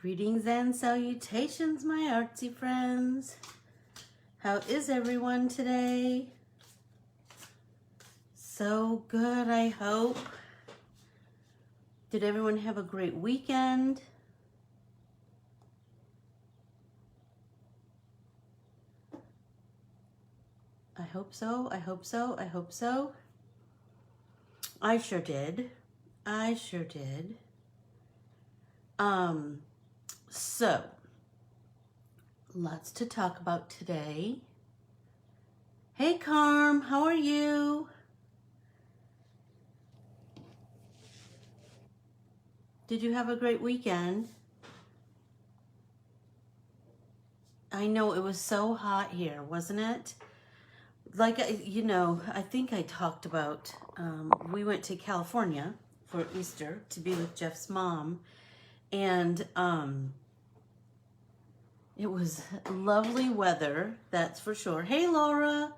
Greetings and salutations, my artsy friends. How is everyone today? So good, I hope. Did everyone have a great weekend? I hope so, I hope so, I hope so. I sure did. I sure did. So, lots to talk about today. Hey, Carm, how are you? Did you have a great weekend? I know it was so hot here, wasn't it? Like, I think I talked about, we went to California for Easter to be with Jeff's mom. And it was lovely weather, that's for sure. Hey, Laura.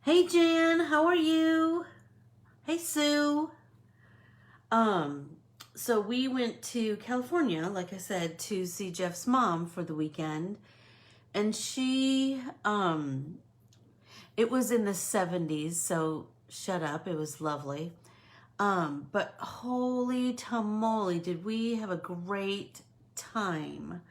Hey, Jan, how are you? Hey, Sue. So we went to California, like I said, to see Jeff's mom for the weekend. And she, it was in the 70s, so shut up, it was lovely. But holy tamale, did we have a great time.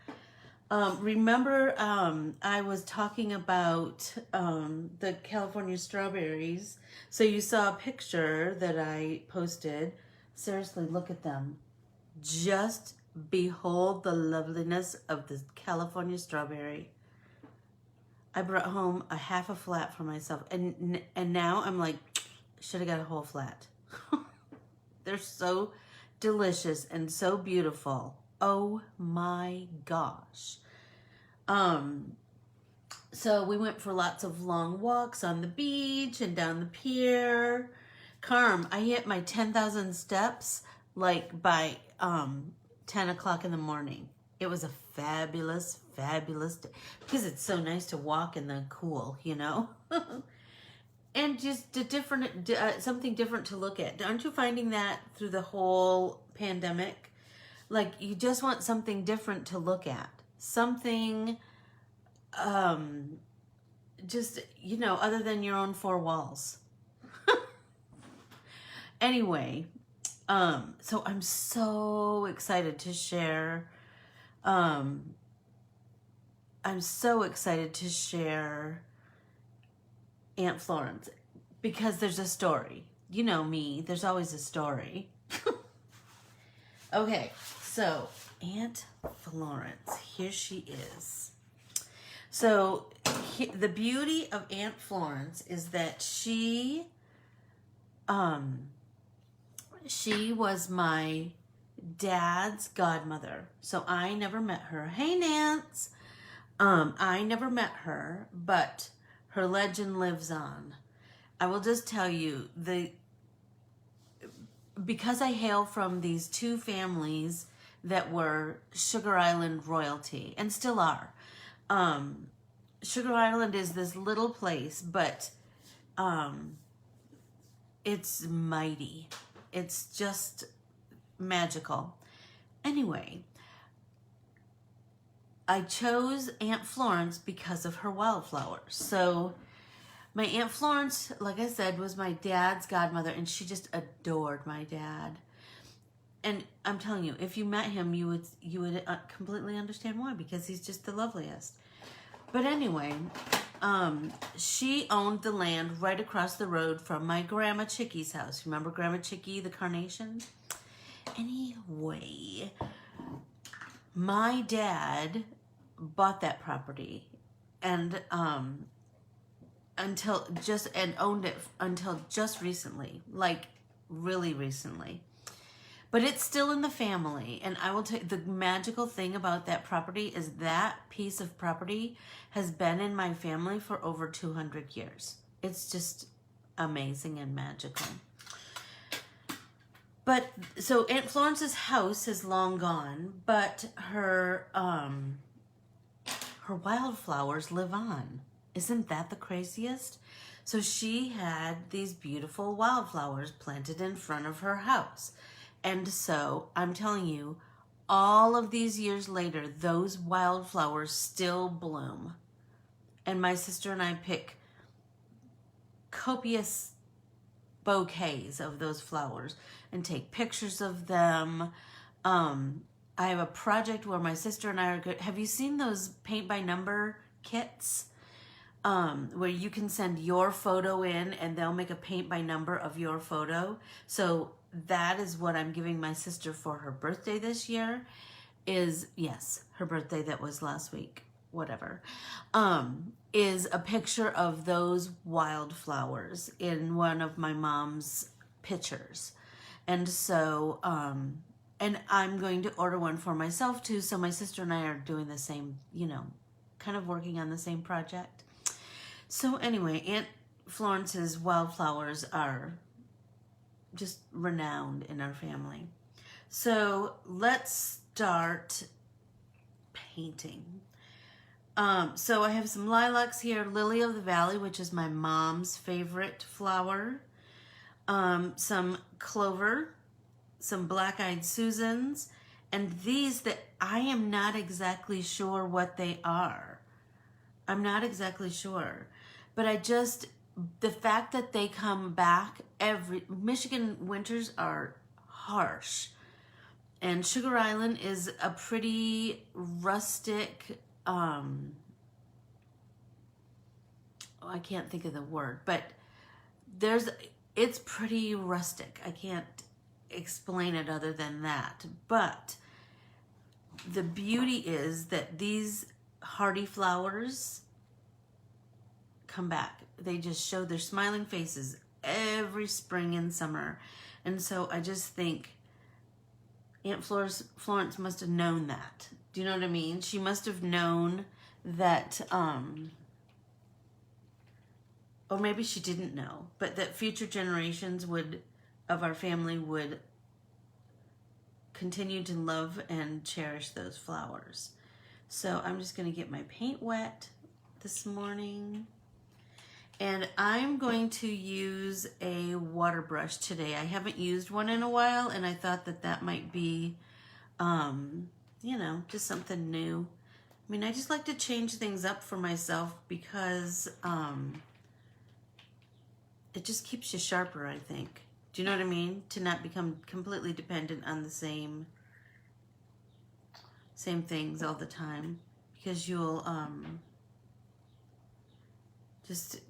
Remember, I was talking about the California strawberries. So you saw a picture that I posted. Seriously, look at them. Just behold the loveliness of the California strawberry. I brought home a half a flat for myself. And now I'm like, should have got a whole flat. They're so delicious and so beautiful. Oh my gosh. So we went for lots of long walks on the beach and down the pier. Carm, I hit my 10,000 steps like by 10 o'clock in the morning. It was a fabulous, fabulous day because it's so nice to walk in the cool, you know? And just a different, something different to look at. Aren't you finding that through the whole pandemic? Like, you just want something different to look at. Something, just, other than your own four walls. Anyway, so I'm so excited to share, I'm so excited to share Aunt Florence, because there's a story. You know me, there's always a story. Okay, so Aunt Florence, here she is. So the beauty of Aunt Florence is that she was my dad's godmother. So I never met her. Hey, Nance. I never met her, but her legend lives on. I will just tell you, because I hail from these two families that were Sugar Island royalty, and still are. Sugar Island is this little place, but it's mighty. It's just magical. Anyway, I chose Aunt Florence because of her wildflowers. So my Aunt Florence, like I said, was my dad's godmother, and she just adored my dad. And I'm telling you, if you met him, you would completely understand why, because he's just the loveliest. But anyway, she owned the land right across the road from my Grandma Chickie's house. Remember Grandma Chickie, the carnation? Anyway, my dad bought that property and owned it until just recently, like really recently. But it's still in the family, and I will tell you, the magical thing about that property is that piece of property has been in my family for over 200 years. It's just amazing and magical. But, so Aunt Florence's house is long gone, but her wildflowers live on. Isn't that the craziest? So she had these beautiful wildflowers planted in front of her house. And so I'm telling you, all of these years later, those wildflowers still bloom. And my sister and I pick copious bouquets of those flowers and take pictures of them. I have a project where my sister and I are good. Have you seen those paint by number kits? Where you can send your photo in and they'll make a paint by number of your photo. So that is what I'm giving my sister for her birthday this year. Yes, her birthday that was last week, whatever, is a picture of those wildflowers in one of my mom's pictures. And so, and I'm going to order one for myself too. So my sister and I are doing the same, kind of working on the same project. So anyway, Aunt Florence's wildflowers are just renowned in our family. So let's start painting. So I have some lilacs here, Lily of the Valley, which is my mom's favorite flower. Some clover, some black-eyed Susans, and these that I am not exactly sure what they are. I'm not exactly sure. But the fact that they come back Michigan winters are harsh. And Sugar Island is a pretty rustic, I can't think of the word, but it's pretty rustic. I can't explain it other than that. But the beauty is that these hardy flowers come back. They just show their smiling faces every spring and summer. And so I just think Aunt Florence must have known that. Do you know what I mean? She must have known that, or maybe she didn't know, but that future generations of our family would continue to love and cherish those flowers. So I'm just going to get my paint wet this morning. And I'm going to use a water brush today. I haven't used one in a while, and I thought that might be, just something new. I mean, I just like to change things up for myself because it just keeps you sharper, I think. Do you know what I mean? To not become completely dependent on the same things all the time, because you'll just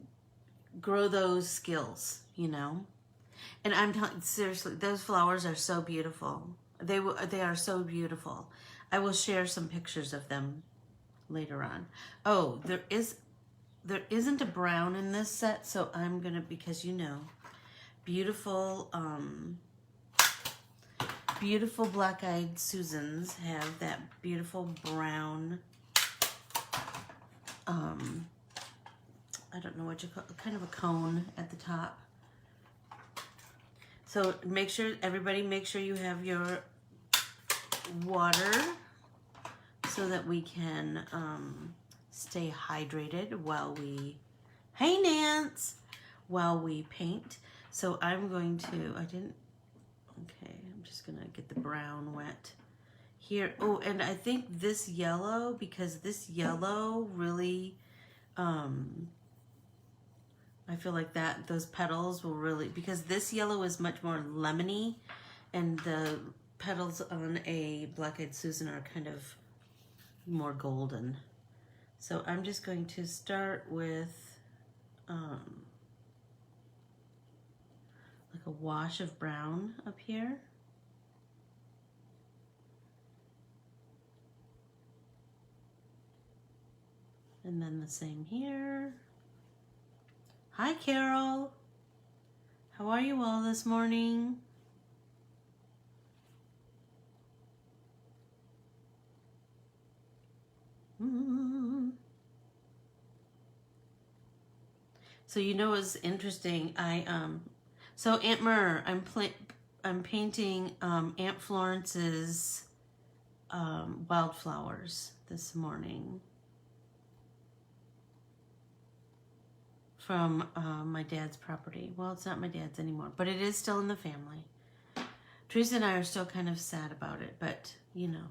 grow those skills, And I'm telling seriously, those flowers are so beautiful. They are so beautiful. I will share some pictures of them later on. Oh, there isn't a brown in this set, so I'm gonna, because beautiful beautiful black-eyed Susans have that beautiful brown, I don't know what you call it, kind of a cone at the top. So everybody make sure you have your water so that we can stay hydrated while we paint. So I'm going to, I'm just gonna get the brown wet here. Oh, and I think this yellow, because this yellow really, I feel like those petals will really, because this yellow is much more lemony, and the petals on a black-eyed Susan are kind of more golden. So I'm just going to start with like a wash of brown up here. And then the same here. Hi, Carol. How are you all this morning? So what's interesting? So Aunt Myrrh, I'm painting Aunt Florence's wildflowers this morning from my dad's property. Well, it's not my dad's anymore, but it is still in the family. Teresa and I are still kind of sad about it, but you know,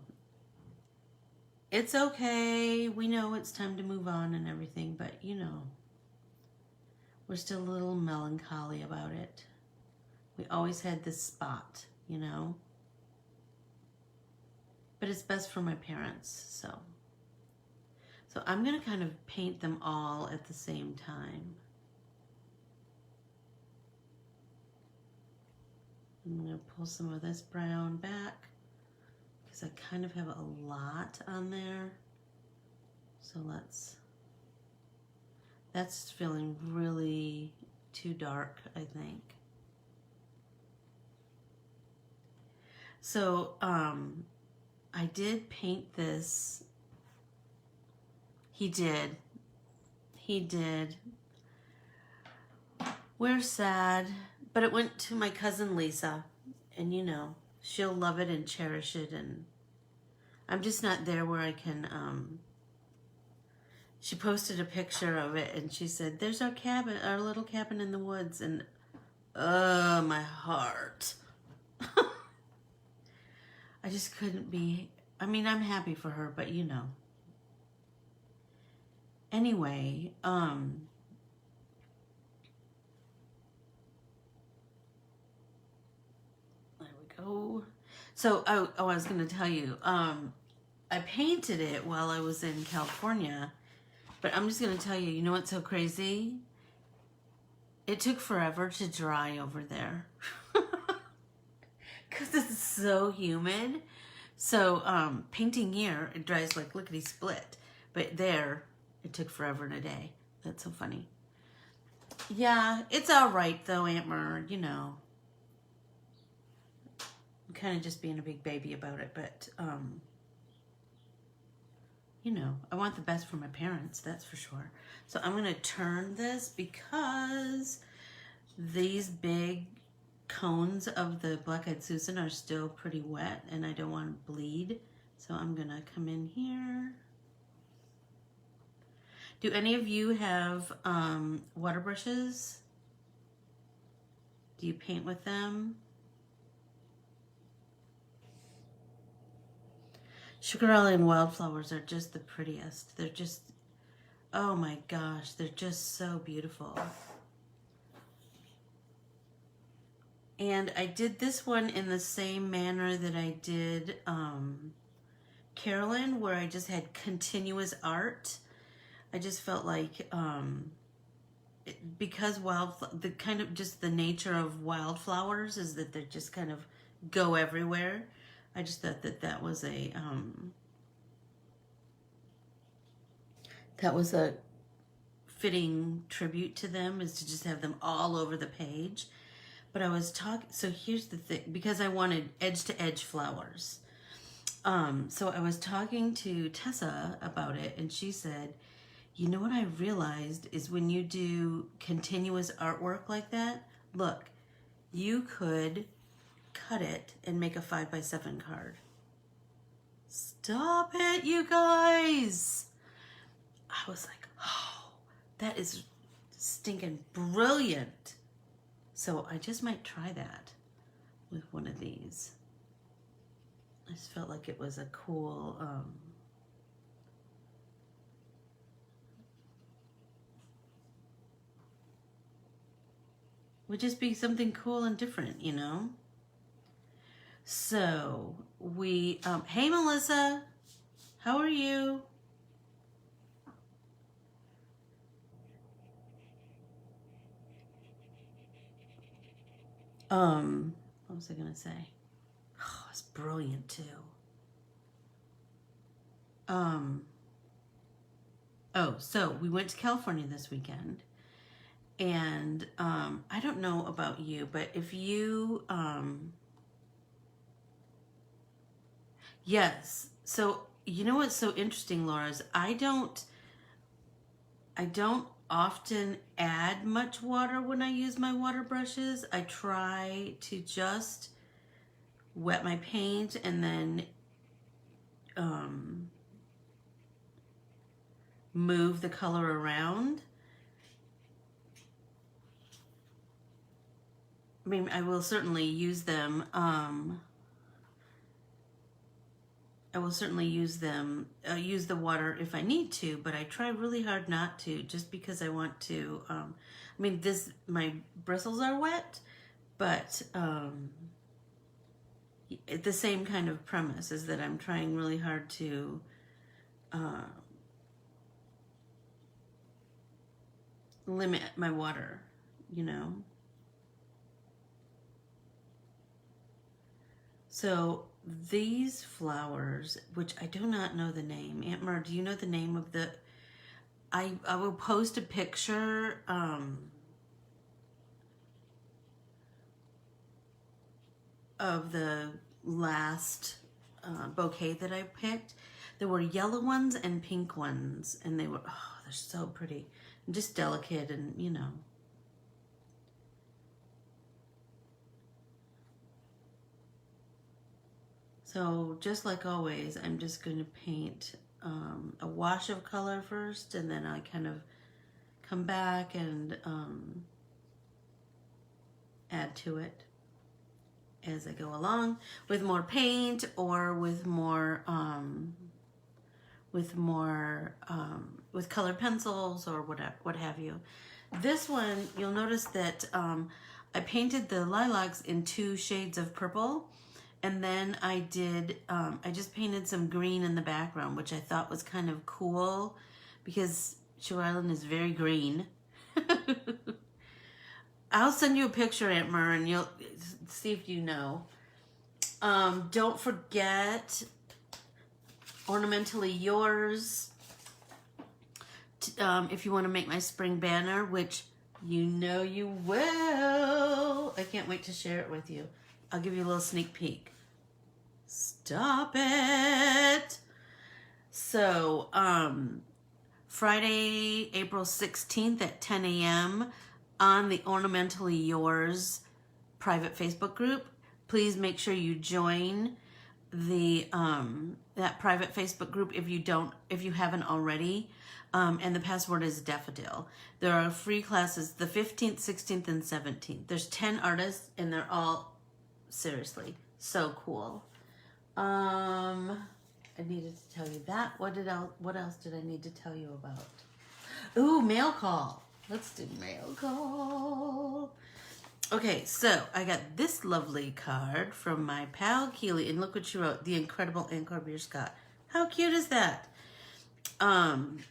it's okay. We know it's time to move on and everything, but you know, we're still a little melancholy about it. We always had this spot, you know, but it's best for my parents, so I'm gonna kind of paint them all at the same time. I'm gonna pull some of this brown back because I kind of have a lot on there. So that's feeling really too dark, I think. So I did paint this. He did. We're sad, but it went to my cousin Lisa, and you know, she'll love it and cherish it, and I'm just not there where I can, she posted a picture of it, and she said, there's our cabin, our little cabin in the woods, and my heart. I just couldn't be, I mean, I'm happy for her, but you know. Anyway, there we go. So, I was going to tell you, I painted it while I was in California, but I'm just going to tell you, you know what's so crazy? It took forever to dry over there. Because it's so humid. So, painting here, it dries like lickety-split. But there, it took forever and a day. That's so funny. Yeah, it's all right, though, Aunt Mer, you know. I'm kind of just being a big baby about it, but, you know, I want the best for my parents, that's for sure. So I'm going to turn this because these big cones of the Black-Eyed Susan are still pretty wet and I don't want to bleed. So I'm going to come in here. Do any of you have water brushes? Do you paint with them? Sugar Island wildflowers are just the prettiest. They're just, oh my gosh, they're just so beautiful. And I did this one in the same manner that I did Carolyn, where I just had continuous art. I just felt like, because the kind of just the nature of wildflowers is that they just kind of go everywhere. I just thought that was a fitting tribute to them, is to just have them all over the page. But I was talking, so here's the thing, because I wanted edge to edge flowers. So I was talking to Tessa about it, and she said, you know what I realized is when you do continuous artwork like that, look, you could cut it and make a 5x7 card. Stop it, you guys. I was like, oh, that is stinking brilliant. So I just might try that with one of these. I just felt like it was a cool, would just be something cool and different, you know? So we, hey Melissa, how are you? What was I gonna say? Oh, it's brilliant too. Oh, so we went to California this weekend, and I don't know about you, but if you, yes. So you know what's so interesting, Laura, is I don't often add much water when I use my water brushes. I try to just wet my paint and then move the color around. mean, I will certainly use them. I will certainly use them, use the water if I need to, but I try really hard not to, just because I want to, I mean, my bristles are wet, but the same kind of premise is that I'm trying really hard to limit my water, you know? So these flowers, which I do not know the name. Aunt Mer, do you know the name of the... I will post a picture of the last bouquet that I picked. There were yellow ones and pink ones, and they were, oh, they're so pretty. And just delicate and, you know. So just like always, I'm just going to paint a wash of color first, and then I kind of come back and add to it as I go along with more paint or with more with colored pencils or what have you. This one, you'll notice that I painted the lilacs in 2 shades of purple. And then I just painted some green in the background, which I thought was kind of cool because Sugar Island is very green. I'll send you a picture, Aunt Mer, and you'll see if you know. Don't forget, Ornamentally Yours. If you want to make my spring banner, which you know you will. I can't wait to share it with you. I'll give you a little sneak peek. Stop it. So, Friday, April 16th at 10 a.m. on the Ornamentally Yours private Facebook group. Please make sure you join the that private Facebook group if you haven't already. And the password is Daffodil. There are free classes the 15th, 16th, and 17th. There's 10 artists, and they're all seriously so cool. I needed to tell you that. What else did I need to tell you about? Ooh, mail call. Let's do mail call. Okay, so I got this lovely card from my pal Keely, and look what she wrote: the incredible Aunt Corbiere Scott. How cute is that? And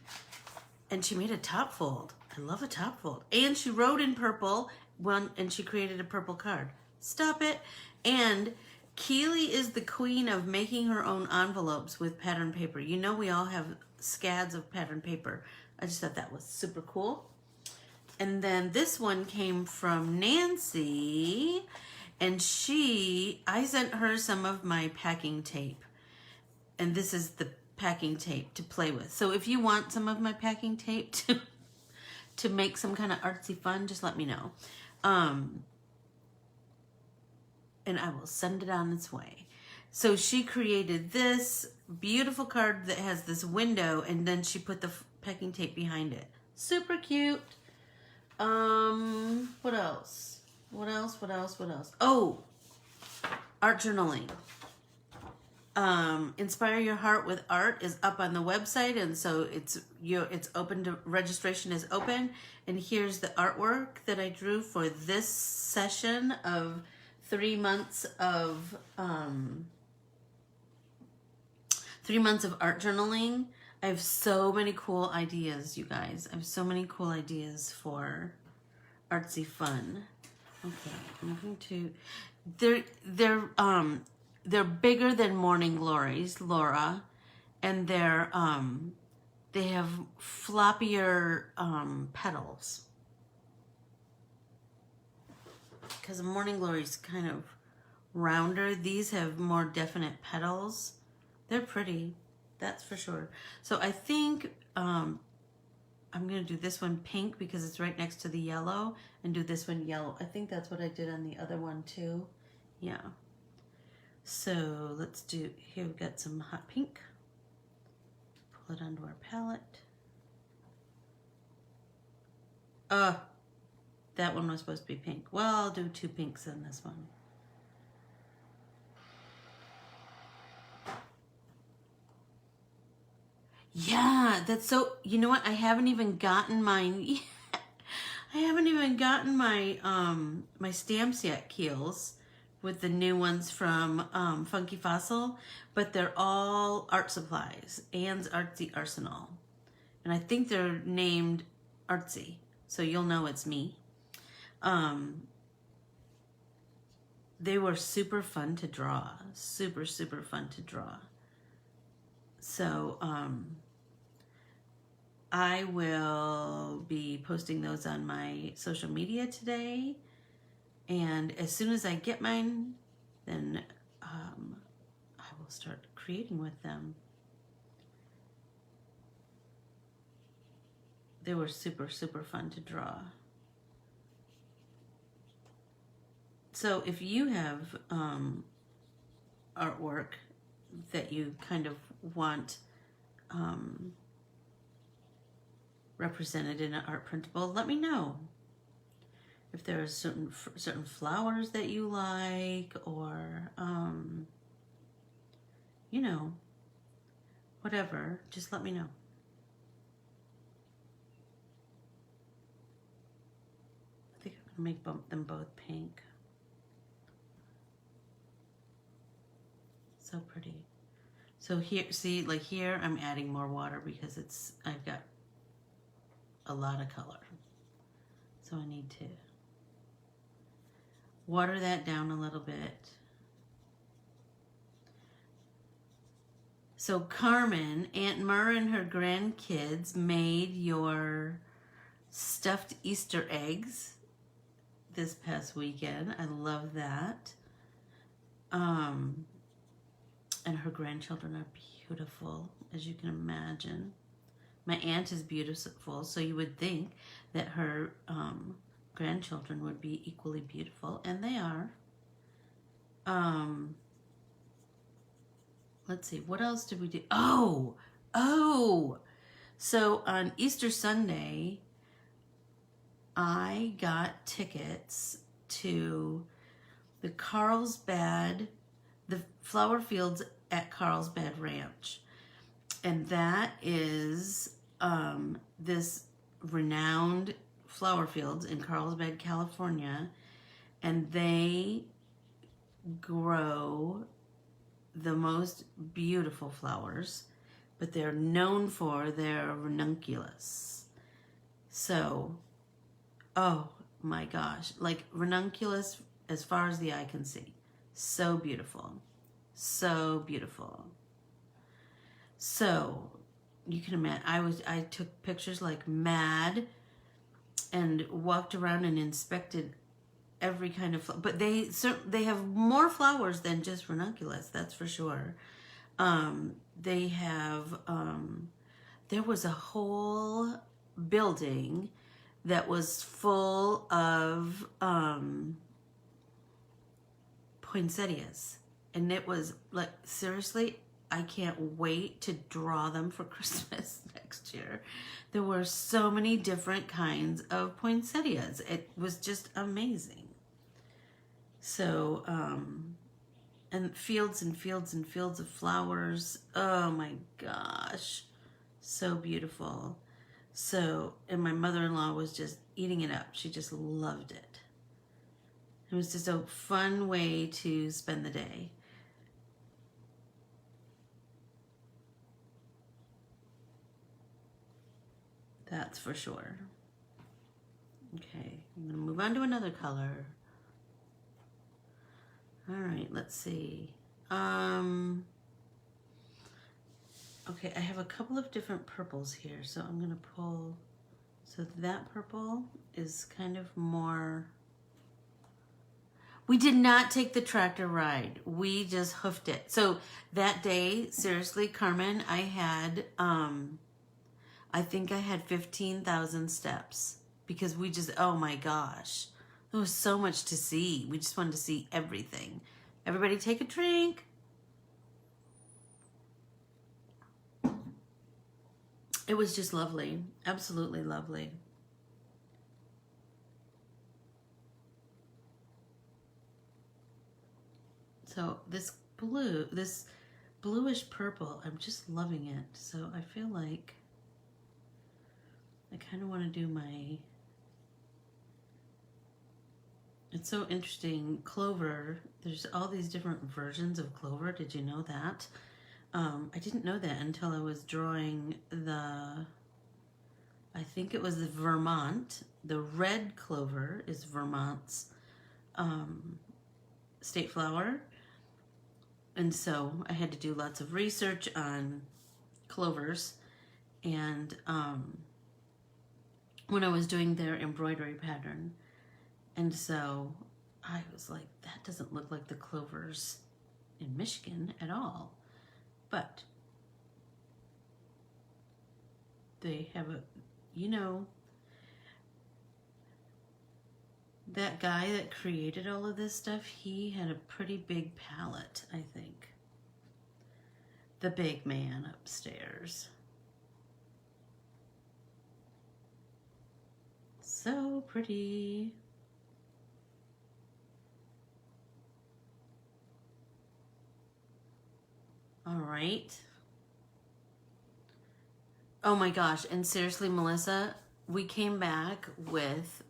she made a top fold. I love a top fold. And she wrote in purple and she created a purple card. Stop it. And Keely is the queen of making her own envelopes with pattern paper. You know, we all have scads of pattern paper. I just thought that was super cool. And then this one came from Nancy, and I sent her some of my packing tape. And this is the packing tape to play with. So if you want some of my packing tape to make some kind of artsy fun, just let me know. And I will send it on its way. So she created this beautiful card that has this window, and then she put the packing tape behind it. Super cute. What else? Oh, art journaling. Inspire Your Heart with Art is up on the website, and so it's open to registration is open. And here's the artwork that I drew for this session of 3 months of art journaling. I have so many cool ideas, you guys. I have so many cool ideas for artsy fun. Okay, I'm going to. They're bigger than Morning Glories, Laura, and they have floppier petals. Because Morning Glory's kind of rounder. These have more definite petals. They're pretty, that's for sure. So I think I'm going to do this one pink because it's right next to the yellow, and do this one yellow. I think that's what I did on the other one too. Yeah. So let's do, here we've got some hot pink. Pull it onto our palette. That one was supposed to be pink. Well, I'll do 2 pinks in this one. Yeah, that's so, you know what? I haven't even gotten mine yet. I haven't even gotten my my stamps yet, Keels, with the new ones from Funky Fossil, but they're all art supplies. Anne's Artsy Arsenal. And I think they're named Artsy, so you'll know it's me. They were super fun to draw. Super, super fun to draw. So, I will be posting those on my social media today. And as soon as I get mine, then I will start creating with them. They were super, super fun to draw. So if you have artwork that you kind of want represented in an art printable, let me know. If there are certain flowers that you like, or you know, whatever, just let me know. I think I'm gonna make them both pink. So pretty. So here, see, like here, I'm adding more water because I've got a lot of color. So I need to water that down a little bit. So Carmen, Aunt Mur and her grandkids made your stuffed Easter eggs this past weekend. I love that. And her grandchildren are beautiful, as you can imagine. My aunt is beautiful, so you would think that her grandchildren would be equally beautiful, and they are. Let's see, what else did we do? Oh! So on Easter Sunday, I got tickets to the flower fields at Carlsbad Ranch. And that is this renowned flower fields in Carlsbad, California. And they grow the most beautiful flowers, but they're known for their ranunculus. So, oh my gosh, like ranunculus as far as the eye can see. So beautiful. So beautiful. So you can imagine, I took pictures like mad and walked around and inspected every kind of flower. But they have more flowers than just ranunculus, that's for sure. They have, there was a whole building that was full of poinsettias. And it was like, seriously, I can't wait to draw them for Christmas next year. There were so many different kinds of poinsettias. It was just amazing. So, and fields and fields and fields of flowers. Oh my gosh. So beautiful. So, and my mother-in-law was just eating it up. She just loved it. It was just a fun way to spend the day. That's for sure. Okay, I'm gonna move on to another color. All right, let's see. Okay, I have a couple of different purples here, so I'm gonna pull. So that purple is kind of more. We did not take the tractor ride. We just hoofed it. So that day, seriously, Carmen, I had, I think I had 15,000 steps because we just, oh my gosh, there was so much to see. We just wanted to see everything. Everybody take a drink. It was just lovely. Absolutely lovely. So this bluish purple, I'm just loving it. So I feel like I kind of want to do my, it's so interesting, clover, there's all these different versions of clover. Did you know that? I didn't know that until I was drawing I think it was the Vermont. The red clover is Vermont's state flower. And so I had to do lots of research on clovers. And when I was doing their embroidery pattern. And so I was like, that doesn't look like the clovers in Michigan at all. But they have a, you know, that guy that created all of this stuff, he had a pretty big palette, I think. The big man upstairs. So pretty. All right. Oh my gosh, and seriously, Melissa, we came back with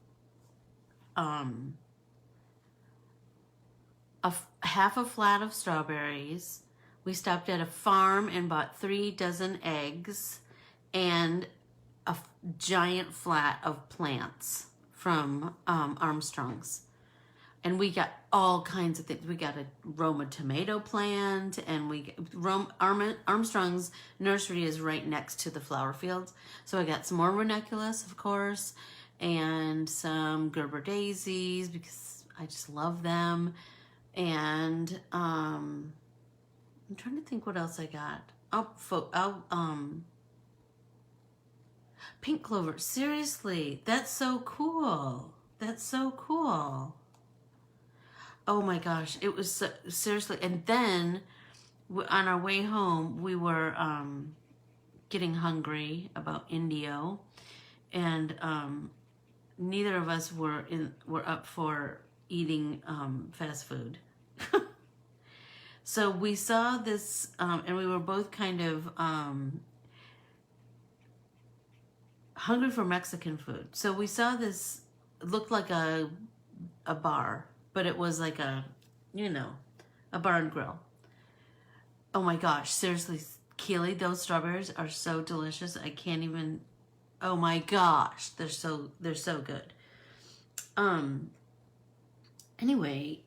half a flat of strawberries. We stopped at a farm and bought 3 dozen eggs and a giant flat of plants from Armstrong's. And we got all kinds of things. We got a Roma tomato plant, and Armstrong's nursery is right next to the flower fields. So I got some more ranunculus, of course, and some Gerber daisies because I just love them. And I'm trying to think what else I got. Pink clover. Seriously, that's so cool. That's so cool. Oh my gosh, it was so, seriously. And then on our way home, we were getting hungry about Indio, and neither of us were up for eating fast food. So we saw this, and we were both kind of hungry for Mexican food. So we saw this, it looked like a bar, but it was like a, you know, a bar and grill. Oh my gosh, seriously, Keely, those strawberries are so delicious. I can't even, oh my gosh, they're so good. Anyway,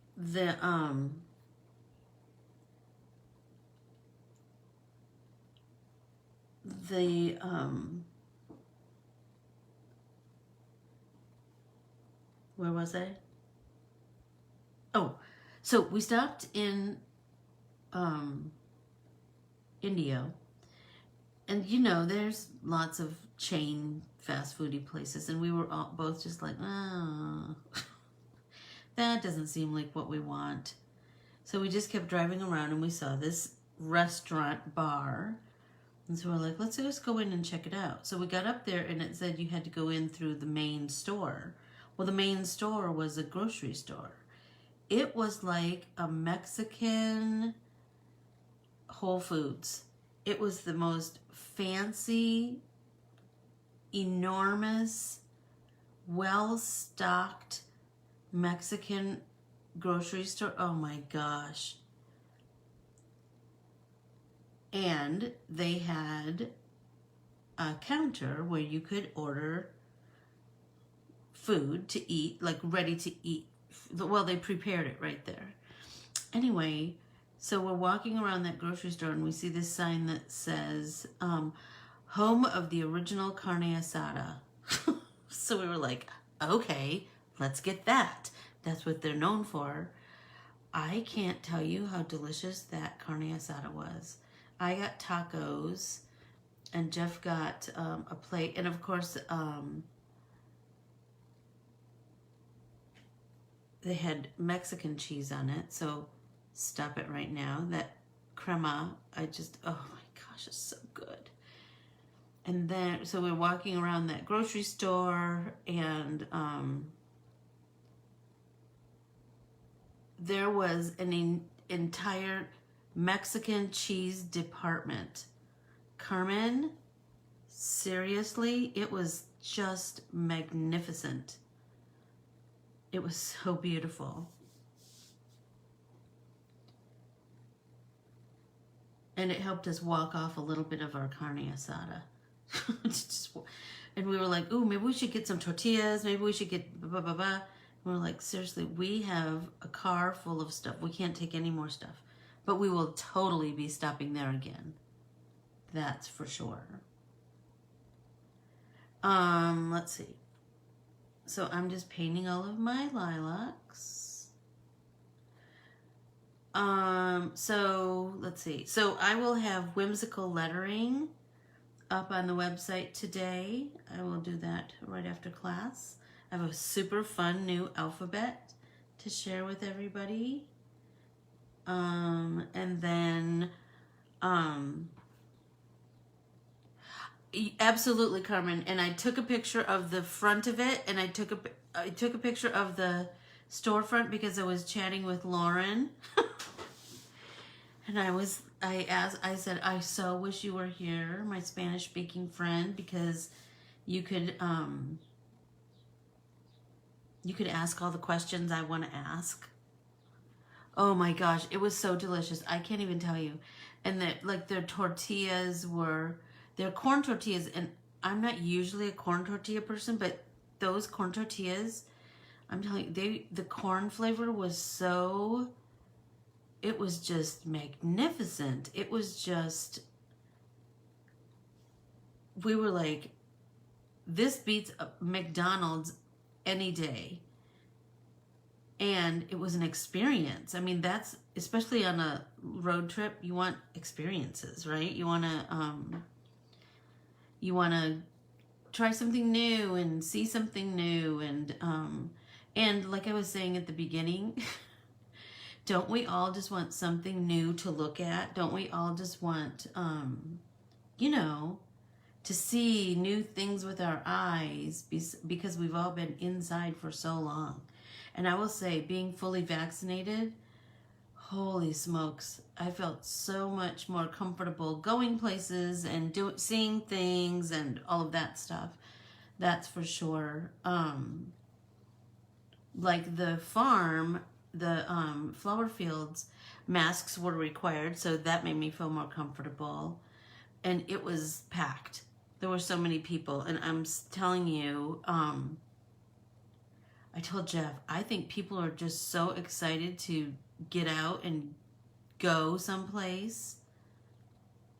where was I? Oh, so we stopped in Indio, and you know, there's lots of chain fast foody places, and we were both just like, oh, that doesn't seem like what we want. So we just kept driving around, and we saw this restaurant bar, and so we're like, let's just go in and check it out. So we got up there, and it said you had to go in through the main store. Well, the main store was a grocery store. It was like a Mexican Whole Foods. It was the most fancy, enormous, well-stocked Mexican grocery store. Oh my gosh. And they had a counter where you could order food to eat, like ready to eat. Well, they prepared it right there. Anyway, so we're walking around that grocery store, and we see this sign that says, home of the original carne asada. So we were like, okay, let's get that. That's what they're known for. I can't tell you how delicious that carne asada was. I got tacos, and Jeff got a plate, and of course, they had Mexican cheese on it, so stop it right now. That crema, oh my gosh, it's so good. And then, so we're walking around that grocery store, and there was entire Mexican cheese department. Carmen, seriously, it was just magnificent. It was so beautiful. And it helped us walk off a little bit of our carne asada. And we were like, ooh, maybe we should get some tortillas. Maybe we should get blah, blah, blah, blah. And we're like, seriously, we have a car full of stuff. We can't take any more stuff. But we will totally be stopping there again. That's for sure. Let's see. So I'm just painting all of my lilacs. So let's see. So I will have whimsical lettering up on the website today. I will do that right after class. I have a super fun new alphabet to share with everybody. And then, absolutely, Carmen. And I took a picture of the front of it, and I took a picture of the storefront because I was chatting with Lauren. And I said, I so wish you were here, my Spanish speaking friend, because you could ask all the questions I want to ask. Oh my gosh, it was so delicious. I can't even tell you. And their tortillas they're corn tortillas, and I'm not usually a corn tortilla person, but those corn tortillas, I'm telling you, the corn flavor was so, it was just magnificent. It was just, we were like, this beats McDonald's any day. And it was an experience. I mean, that's, especially on a road trip, you want experiences, right? You want to try something new and see something new. And like I was saying at the beginning, don't we all just want something new to look at? Don't we all just want, to see new things with our eyes because we've all been inside for so long? And I will say, being fully vaccinated, holy smokes, I felt so much more comfortable going places and seeing things and all of that stuff. That's for sure. Like the farm, the flower fields, masks were required, so that made me feel more comfortable. And it was packed. There were so many people, and I'm telling you, I told Jeff, I think people are just so excited to get out and go someplace,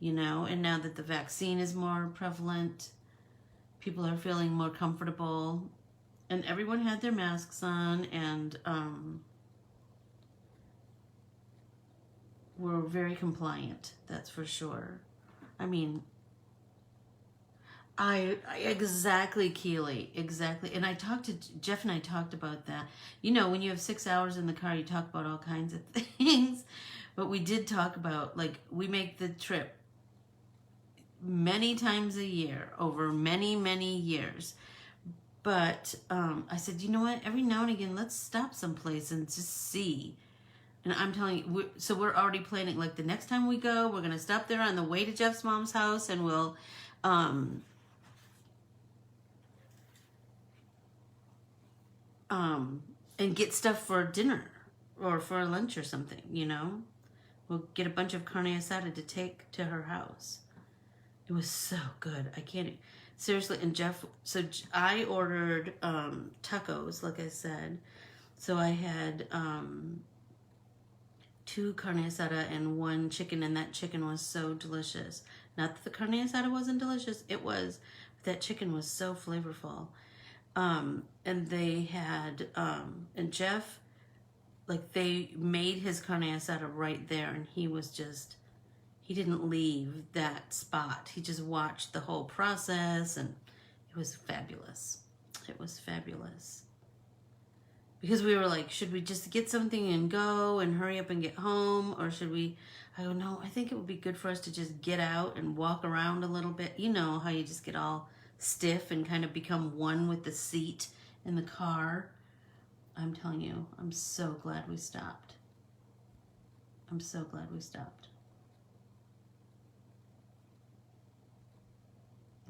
and now that the vaccine is more prevalent, people are feeling more comfortable, and everyone had their masks on, and were very compliant, that's for sure. I mean, exactly, Keely, exactly. And Jeff and I talked about that. When you have 6 hours in the car, you talk about all kinds of things. But we did talk about, we make the trip many times a year, over many, many years. But I said, you know what? Every now and again, let's stop someplace and just see. And I'm telling you, we're already planning, the next time we go, we're going to stop there on the way to Jeff's mom's house, and we'll... and get stuff for dinner or for lunch or something, We'll get a bunch of carne asada to take to her house. It was so good. I can't, seriously. And Jeff, so I ordered tacos, like I said. So I had 2 carne asada and 1 chicken, and that chicken was so delicious. Not that the carne asada wasn't delicious, it was. But that chicken was so flavorful. And they had, and Jeff, they made his carne asada right there, and he didn't leave that spot. He just watched the whole process, and it was fabulous. It was fabulous. Because we were like, should we just get something and go and hurry up and get home, or should we? I go, no, I think it would be good for us to just get out and walk around a little bit. You know how you just get all stiff and kind of become one with the seat in the car. I'm telling you, I'm so glad we stopped. I'm so glad we stopped.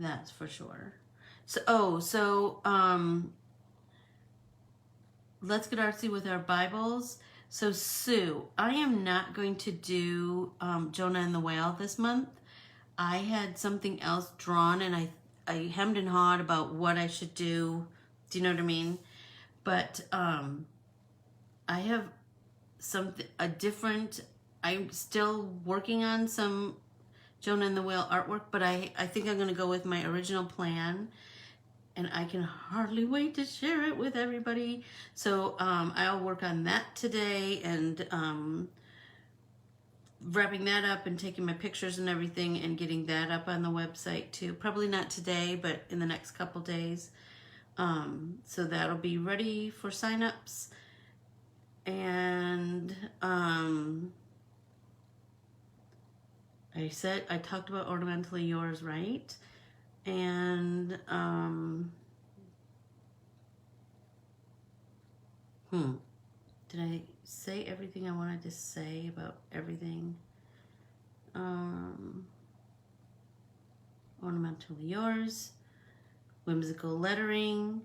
That's for sure. So, let's get artsy with our Bibles. So, Sue, I am not going to do Jonah and the Whale this month. I had something else drawn, and I hemmed and hawed about what I should do. Do you know what I mean? But I have I'm still working on some Jonah and the Whale artwork, but I think I'm going to go with my original plan, and I can hardly wait to share it with everybody. So I'll work on that today, and wrapping that up and taking my pictures and everything and getting that up on the website too. Probably not today, but in the next couple days. So that'll be ready for signups. And I talked about Ornamentally Yours, right? And did I say everything I wanted to say about everything? Ornamentally Yours, whimsical lettering,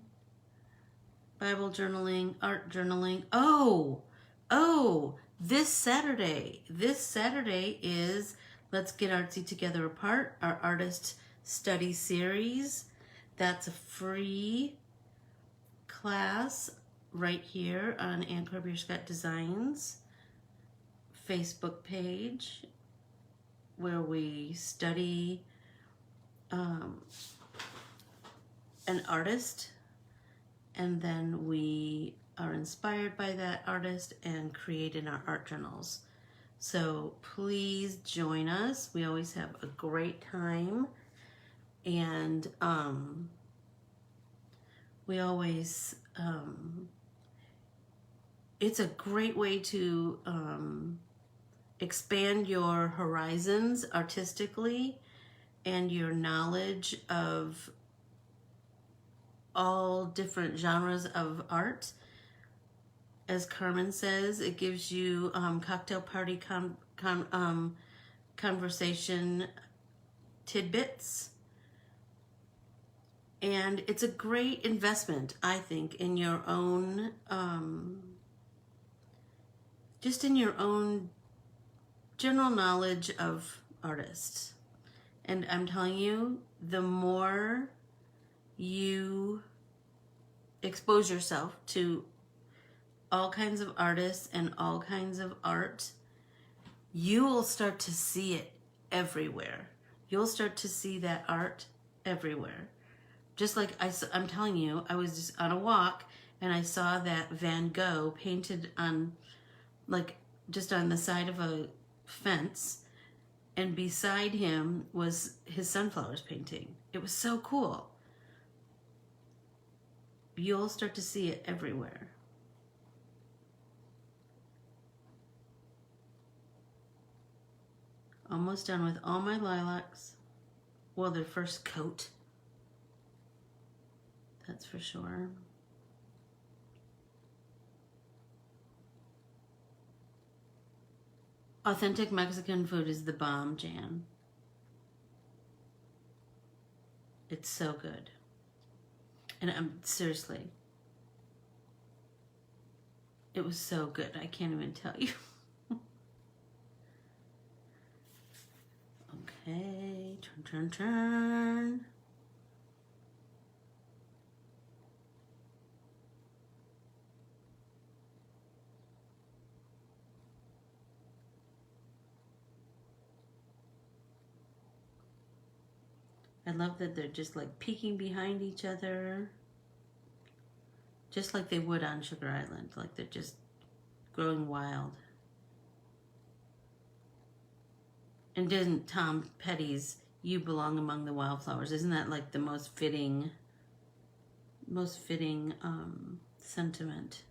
Bible journaling, art journaling. Oh, this Saturday is Let's Get Artsy Together Apart, our artist study series. That's a free class right here on Corbiere Scott Designs Facebook page, where we study an artist, and then we are inspired by that artist and create in our art journals. So please join us. We always have a great time, and we always it's a great way to expand your horizons artistically and your knowledge of all different genres of art. As Carmen says, it gives you cocktail party conversation tidbits. And it's a great investment, I think, in your own, just in your own general knowledge of artists. And I'm telling you, the more you expose yourself to all kinds of artists and all kinds of art, you will start to see it everywhere. You'll start to see that art everywhere. Just like I'm telling you, I was just on a walk and I saw that Van Gogh painted on, like, just on the side of a fence, and beside him was his sunflowers painting. It was so cool. You'll start to see it everywhere. Almost done with all my lilacs. Well, their first coat. That's for sure. Authentic Mexican food is the bomb, Jan. It's so good. And seriously, it was so good. I can't even tell you. Okay, turn. I love that they're just like peeking behind each other, just like they would on Sugar Island, like they're just growing wild. And didn't Tom Petty's "You Belong Among the Wildflowers," isn't that like the most fitting sentiment?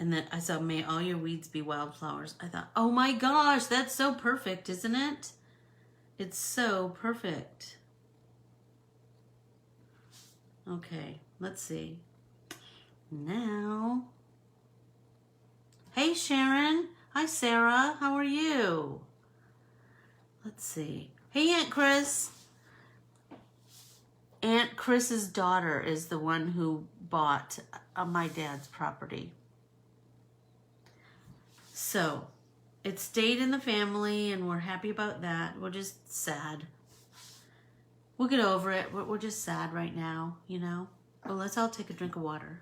And then I saw "May all your weeds be wildflowers." I thought, oh my gosh, that's so perfect, isn't it? It's so perfect. Okay, let's see. Now, hey Sharon, Hi, Sarah. How are you? Let's see. Hey, Aunt Chris. Aunt Chris's daughter is the one who bought my dad's property. So it stayed in the family and we're happy about that. We're just sad. We'll get over it. We're just sad right now, you know? Well, let's all take a drink of water.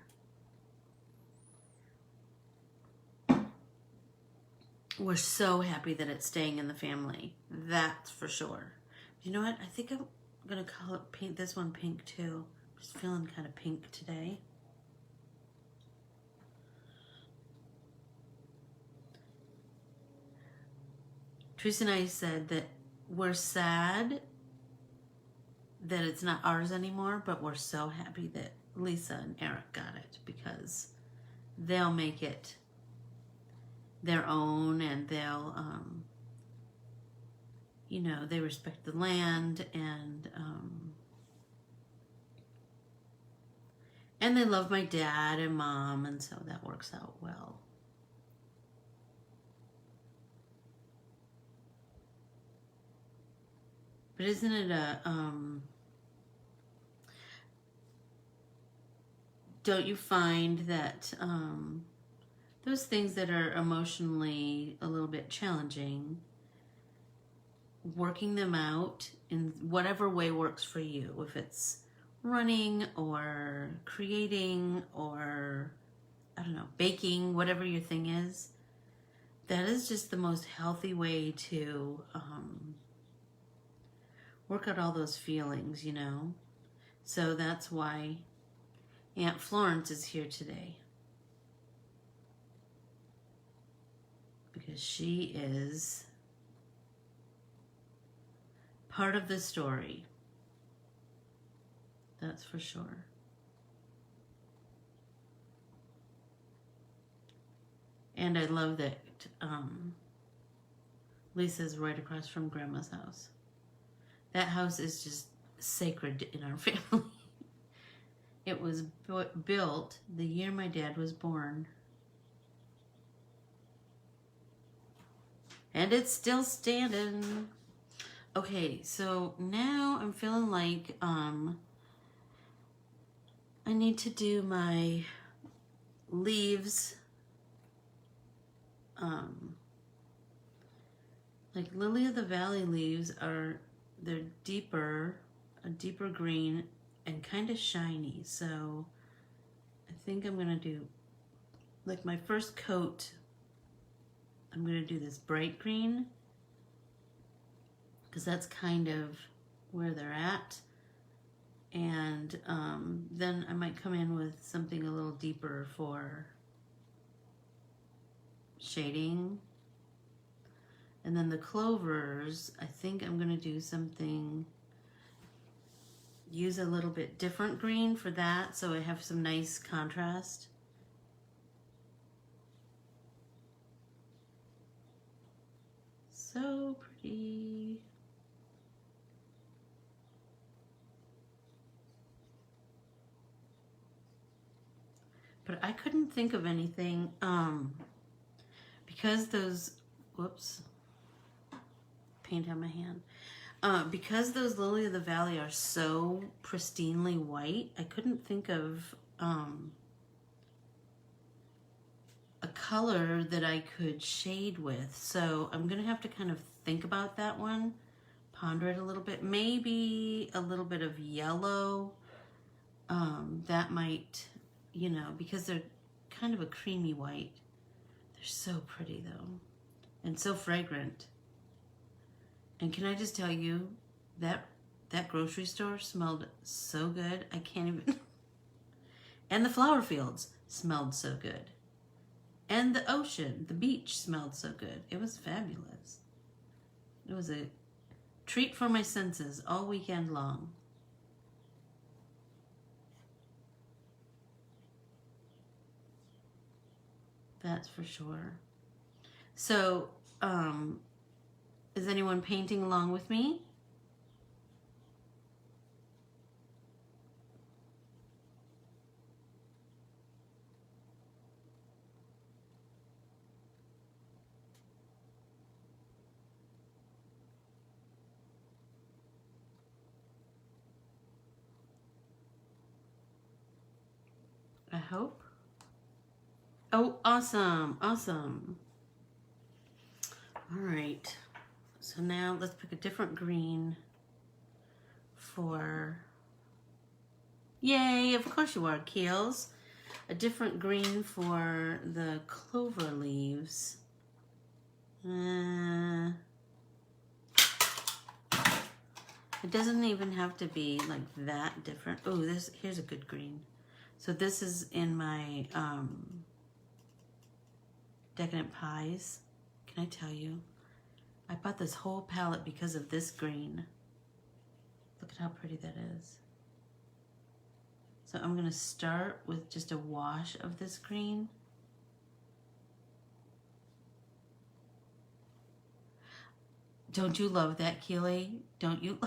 We're so happy that it's staying in the family. That's for sure. You know what? I think I'm going to paint this one pink too. I'm just feeling kind of pink today. Teresa and I said that we're sad that it's not ours anymore, but we're so happy that Lisa and Eric got it because they'll make it their own and they'll, you know, they respect the land and they love my dad and mom, and so that works out well. But isn't it don't you find that those things that are emotionally a little bit challenging, working them out in whatever way works for you, if it's running or creating or, I don't know, baking, whatever your thing is, that is just the most healthy way to work out all those feelings, you know? So that's why Aunt Florence is here today. Because she is part of the story. That's for sure. And I love that Lisa's right across from Grandma's house. That house is just sacred in our family. It was built the year my dad was born. And it's still standing. Okay, so now I'm feeling like I need to do my leaves. Like Lily of the Valley leaves they're deeper, a deeper green and kind of shiny. So I think I'm gonna do, like my first coat, I'm gonna do this bright green because that's kind of where they're at. And then I might come in with something a little deeper for shading. And then the clovers, I think I'm gonna do something, use a little bit different green for that so I have some nice contrast. So pretty. But I couldn't think of anything because those, whoops, paint on my hand. Because those Lily of the Valley are so pristinely white, I couldn't think of a color that I could shade with. So I'm gonna have to kind of think about that one, ponder it a little bit. Maybe a little bit of yellow. That might, you know, because they're kind of a creamy white. They're so pretty though, and so fragrant. And can I just tell you, that grocery store smelled so good, I can't even. And the flower fields smelled so good. And the ocean, the beach smelled so good. It was fabulous. It was a treat for my senses all weekend long. That's for sure. So, is anyone painting along with me? I hope. Oh, awesome, awesome. All right, so now let's pick a different green for, yay, of course you are, Keels. A different green for the clover leaves. It doesn't even have to be like that different. Oh, here's a good green. So this is in my Decadent Pies. Can I tell you? I bought this whole palette because of this green. Look at how pretty that is. So I'm gonna start with just a wash of this green. Don't you love that, Keely? Don't you?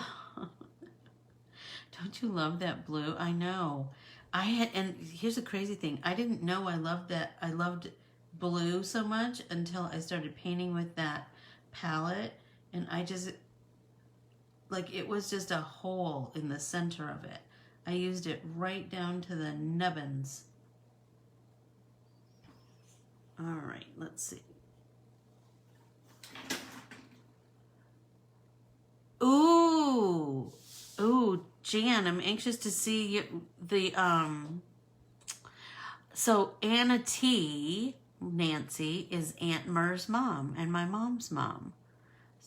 Don't you love that blue? I know. And here's the crazy thing. I didn't know I loved that. I loved blue so much until I started painting with that palette, and I just, like, it was just a hole in the center of it. I used it right down to the nubbins. All right, let's see. Ooh, ooh, Jan, I'm anxious to see you, so Anna T, Nancy, is Aunt Mer's mom and my mom's mom.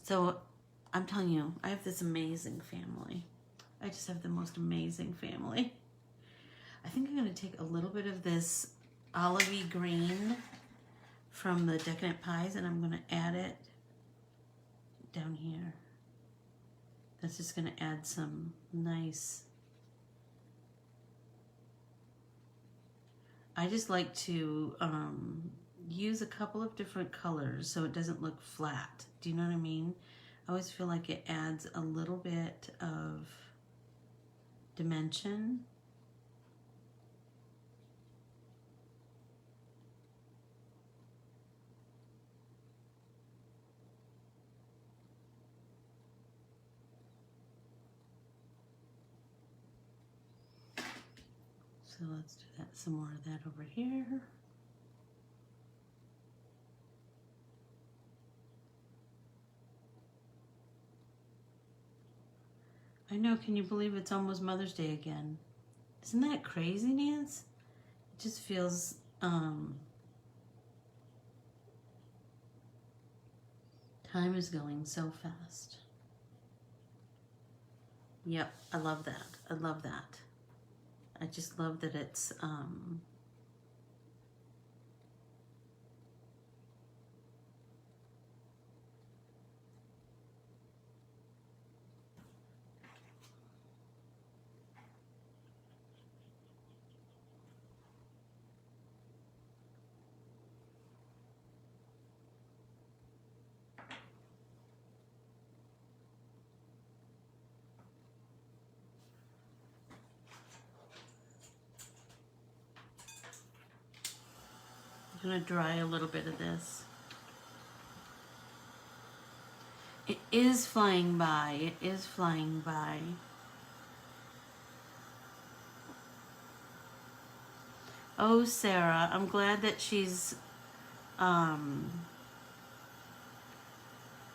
So I'm telling you, I have this amazing family. I just have the most amazing family. I think I'm gonna take a little bit of this olivey green from the Decadent Pies and I'm gonna add it down here. That's just gonna add some nice, I just like to use a couple of different colors so it doesn't look flat. Do you know what I mean? I always feel like it adds a little bit of dimension. So let's do that, some more of that over here. I know, can you believe it's almost Mother's Day again? Isn't that crazy, Nance? It just feels, time is going so fast. Yep, I love that. I love that. I just love that it's, I'm gonna dry a little bit of this. It is flying by. It is flying by. Oh, Sarah, I'm glad that she's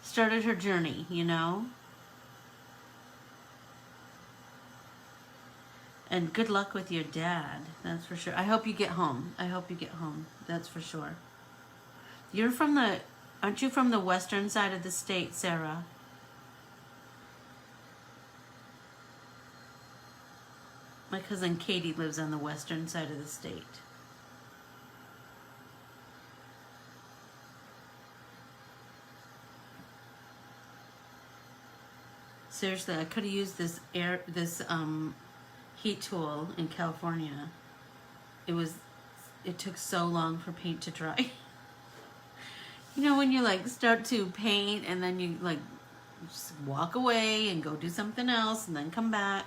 started her journey, you know? And good luck with your dad, that's for sure. I hope you get home. I hope you get home, that's for sure. You're from the, aren't you from the western side of the state, Sarah? My cousin Katie lives on the western side of the state. Seriously, I could have used this heat tool in California. It took so long for paint to dry. You know, when you like start to paint and then you like just walk away and go do something else and then come back.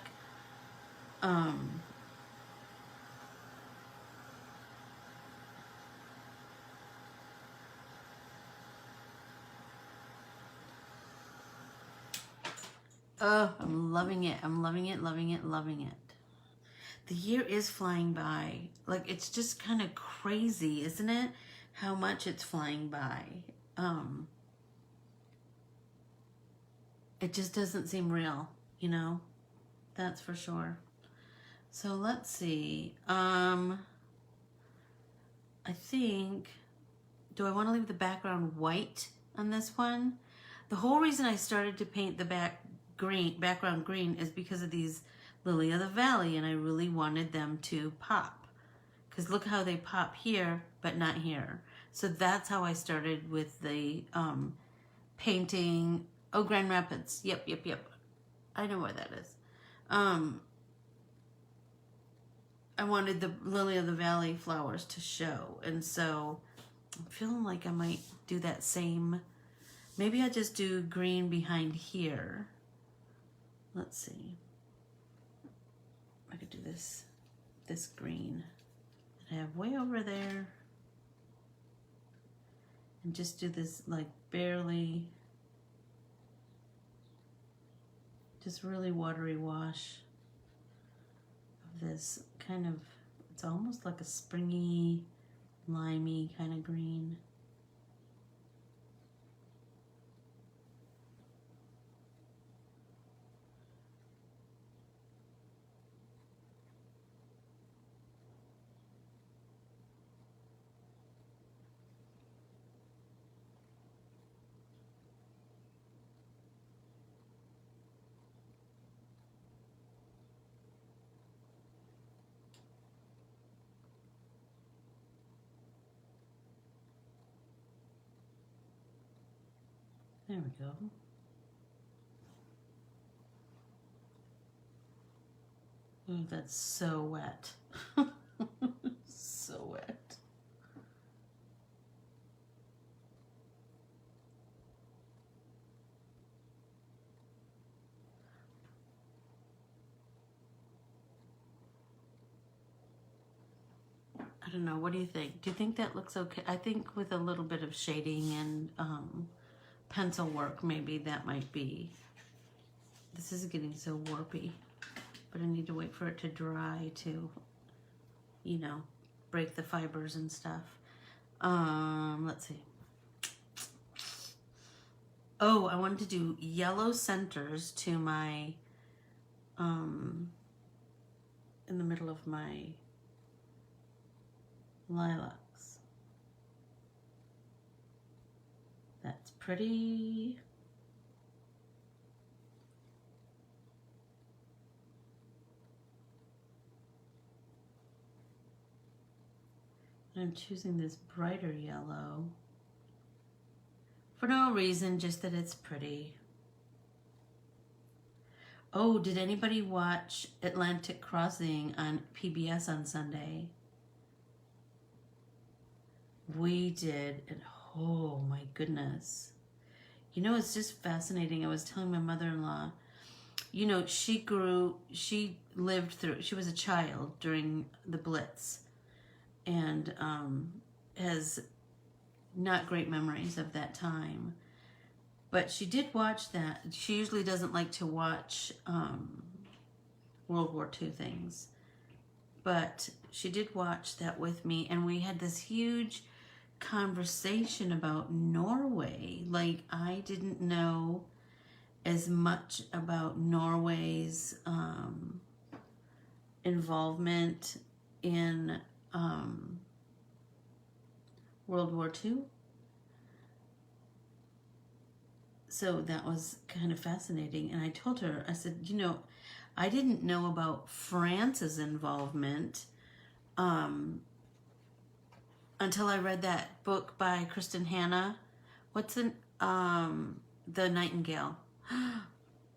Oh, I'm loving it. I'm loving it, loving it, loving it. The year is flying by. Like, it's just kind of crazy, isn't it? How much it's flying by. It just doesn't seem real, you know? That's for sure. So let's see. I think, do I want to leave the background white on this one? The whole reason I started to paint the background green is because of these Lily of the Valley, and I really wanted them to pop. Because look how they pop here, but not here. So that's how I started with the painting. Oh, Grand Rapids. Yep. I know where that is. I wanted the Lily of the Valley flowers to show. And so I'm feeling like I might do that same. Maybe I just do green behind here. Let's see. I could do this green that I have way over there. And just do this like barely, just really watery wash of this kind of, it's almost like a springy, limey kind of green. There we go. Oh, that's so wet. So wet. I don't know. What do you think? Do you think that looks okay? I think with a little bit of shading and pencil work, maybe that might be. This is getting so warpy, but I need to wait for it to dry to, you know, break the fibers and stuff. Let's see. Oh, I wanted to do yellow centers to my, in the middle of my lilacs. That's pretty. I'm choosing this brighter yellow for no reason, just that it's pretty. Oh, did anybody watch Atlantic Crossing on PBS on Sunday? We did, and oh my goodness. You know, it's just fascinating. I was telling my mother-in-law, you know, she lived through, she was a child during the Blitz, and has not great memories of that time. But she did watch that. She usually doesn't like to watch World War II things. But she did watch that with me, and we had this huge conversation about Norway. Like, I didn't know as much about Norway's involvement in World War II. So that was kind of fascinating. And I told her, I said, you know, I didn't know about France's involvement until I read that book by Kristen Hanna. What's The Nightingale.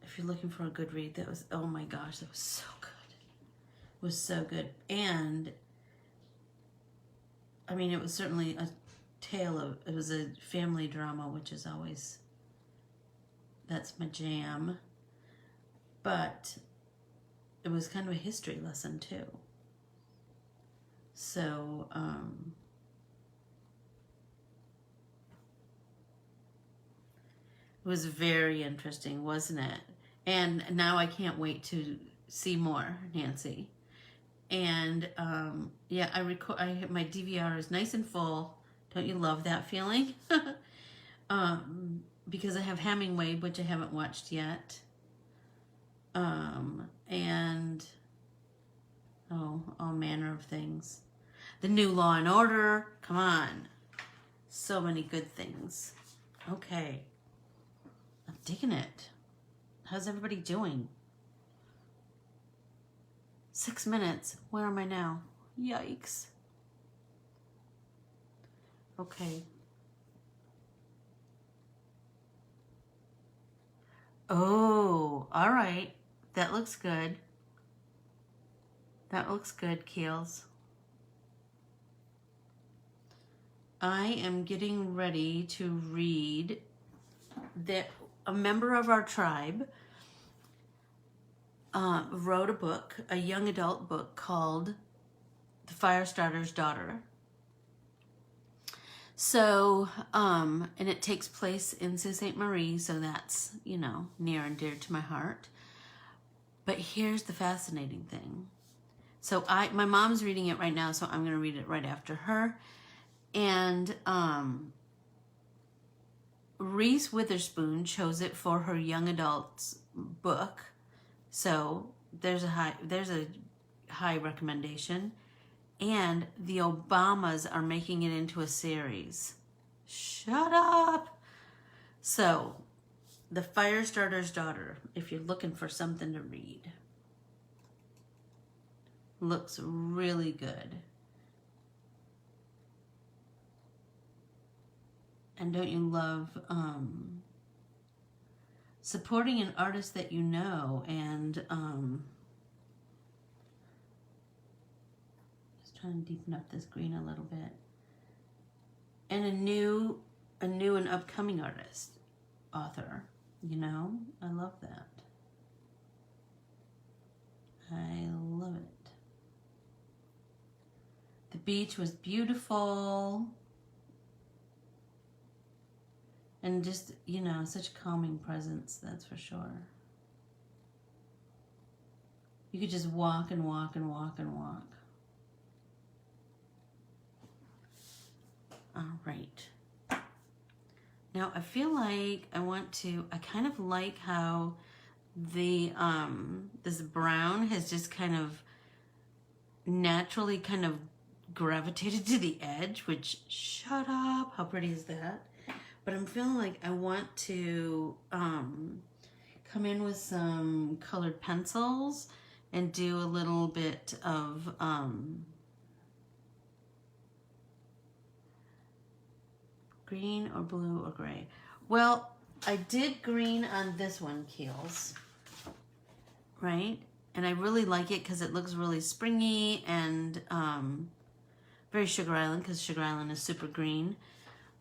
If you're looking for a good read, that was, oh my gosh, that was so good. It was so good. And I mean, it was certainly a tale of, it was a family drama, which is always, that's my jam. But it was kind of a history lesson too. So, it was very interesting, wasn't it? And now I can't wait to see more, Nancy. And yeah, my DVR is nice and full. Don't you love that feeling? Because I have Hemingway, which I haven't watched yet. And all manner of things. The new Law and Order, come on. So many good things. Okay. I'm digging it. How's everybody doing? 6 minutes. Where am I now? Yikes. Okay. Oh, all right. That looks good. That looks good, Keels. I am getting ready to read that a member of our tribe wrote a book, a young adult book called The Firestarter's Daughter. So, and it takes place in Sault Ste. Marie, so that's, you know, near and dear to my heart. But here's the fascinating thing. So my mom's reading it right now, so I'm going to read it right after her. And Reese Witherspoon chose it for her young adults book. So there's a high recommendation. And the Obamas are making it into a series. Shut up. So, The Firestarter's Daughter, if you're looking for something to read. Looks really good. And don't you love supporting an artist that you know, and trying to deepen up this green a little bit. And a new and upcoming author, you know? I love that. I love it. The beach was beautiful. And just, you know, such a calming presence, that's for sure. You could just walk and walk and walk and walk. All right. Now I feel like I kind of like how the, this brown has just kind of naturally kind of gravitated to the edge, which, shut up, how pretty is that? But I'm feeling like I want to come in with some colored pencils and do a little bit of green or blue or gray. Well, I did green on this one, Keels, right? And I really like it because it looks really springy and very Sugar Island, because Sugar Island is super green.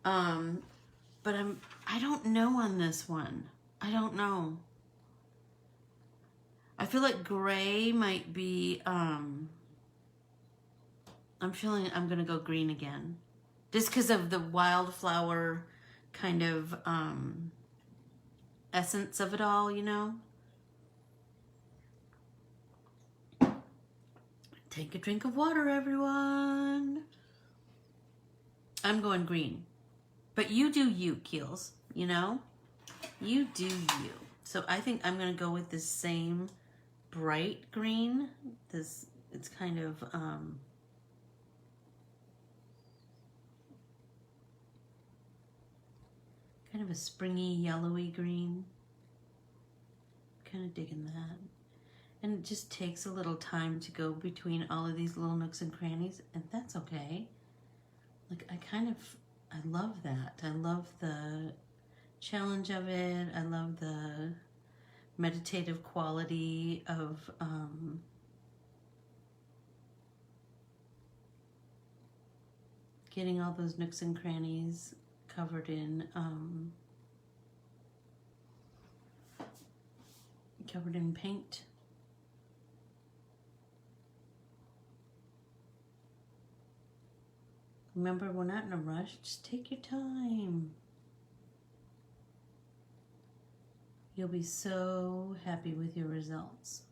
But I don't know on this one. I don't know. I feel like gray might be, I'm feeling I'm gonna go green again. Just because of the wildflower kind of essence of it all, you know? Take a drink of water, everyone. I'm going green. But you do you, Keels, you know? You do you. So I think I'm going to go with this same bright green. It's kind of, kind of a springy, yellowy green. Kind of digging that. And it just takes a little time to go between all of these little nooks and crannies, and that's okay. Like, I love that. I love the challenge of it. I love the meditative quality of getting all those nooks and crannies covered in paint. Remember, we're not in a rush. Just take your time. You'll be so happy with your results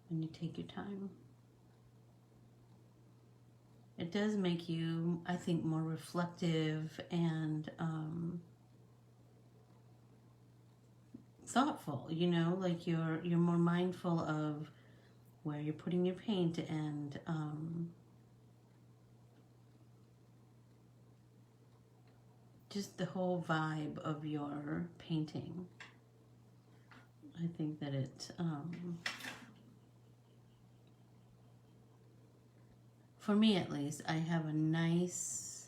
when you take your time. it does make you, I think, more reflective and thoughtful, you know, like you're more mindful of where you're putting your paint and just the whole vibe of your painting. I think that it for me at least, I have a nice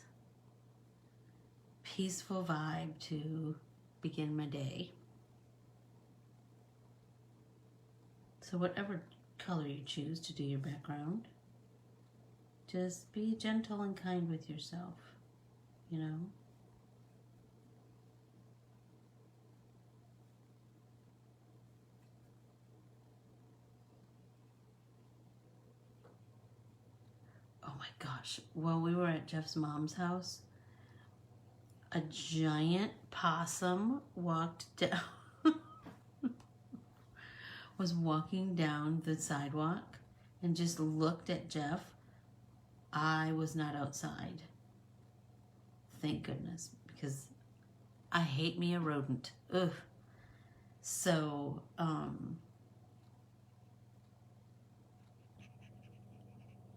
peaceful vibe to begin my day. So whatever color you choose to do your background, just be gentle and kind with yourself, you know? Oh my gosh, while we were at Jeff's mom's house, a giant possum was walking down the sidewalk and just looked at Jeff. I was not outside. Thank goodness, because I hate me a rodent. Ugh. So,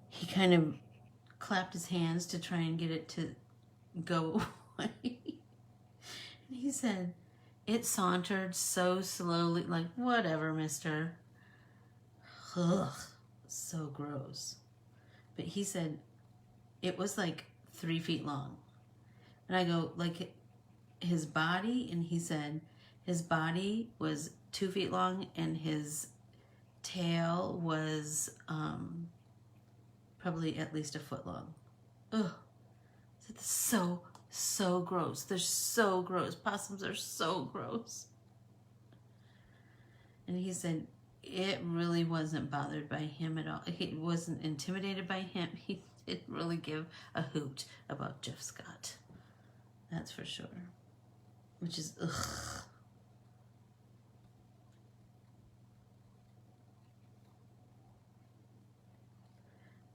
he kind of clapped his hands to try and get it to go away. And he said, it sauntered so slowly, like, whatever, mister. Ugh, so gross. But he said it was like 3 feet long. And I go, like, his body? And he said his body was 2 feet long and his tail was probably at least a foot long. Ugh. It's so gross. They're so gross. Possums are so gross. And he said it really wasn't bothered by him at all. He wasn't intimidated by him. He didn't really give a hoot about Jeff Scott. That's for sure. Which is, ugh.